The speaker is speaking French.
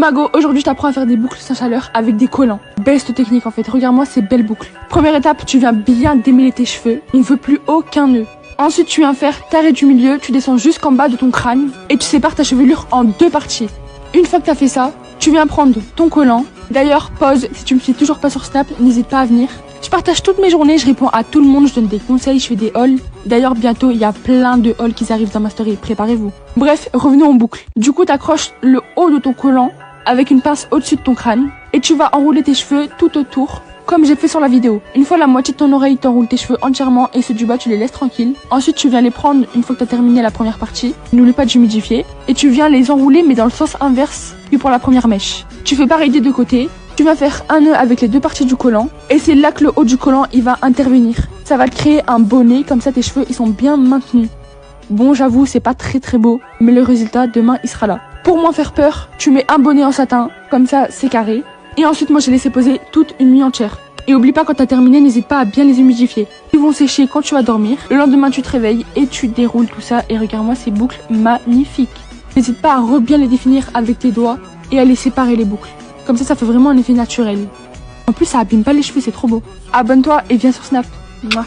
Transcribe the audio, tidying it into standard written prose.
Mago, aujourd'hui je t'apprends à faire des boucles sans chaleur avec des collants. Best technique en fait, regarde-moi ces belles boucles. Première étape, tu viens bien démêler tes cheveux, on veut plus aucun nœud. Ensuite tu viens faire carré du milieu, tu descends jusqu'en bas de ton crâne et tu sépares ta chevelure en 2 parties. Une fois que tu as fait ça, tu viens prendre ton collant. D'ailleurs, pause, si tu me suis toujours pas sur Snap, n'hésite pas à venir. Je partage toutes mes journées, je réponds à tout le monde, je donne des conseils, je fais des hauls. D'ailleurs, bientôt, il y a plein de hauls qui arrivent dans ma story, préparez-vous. Bref, revenons en boucle. Du coup, tu accroches le haut de ton collant avec une pince au-dessus de ton crâne et tu vas enrouler tes cheveux tout autour, comme j'ai fait sur la vidéo. Une fois la moitié de ton oreille, t'enroules tes cheveux entièrement et ceux du bas, tu les laisses tranquilles. Ensuite, tu viens les prendre une fois que tu as terminé la première partie. N'oublie pas d'humidifier. Et tu viens les enrouler, mais dans le sens inverse que pour la première mèche. Tu fais pareil des deux côtés. Tu vas faire un nœud avec les 2 parties du collant. Et c'est là que le haut du collant, il va intervenir. Ça va te créer un bonnet, comme ça tes cheveux, ils sont bien maintenus. Bon, j'avoue, c'est pas très beau, mais le résultat, demain, il sera là. Pour moins faire peur, tu mets un bonnet en satin, comme ça, c'est carré. Et ensuite, moi, j'ai laissé poser toute une nuit entière. Et oublie pas, quand t'as terminé, n'hésite pas à bien les humidifier. Ils vont sécher quand tu vas dormir. Le lendemain, tu te réveilles et tu déroules tout ça. Et regarde-moi ces boucles magnifiques. N'hésite pas à bien les définir avec tes doigts et à les séparer les boucles. Comme ça fait vraiment un effet naturel. En plus, ça abîme pas les cheveux, c'est trop beau. Abonne-toi et viens sur Snap. Mouah.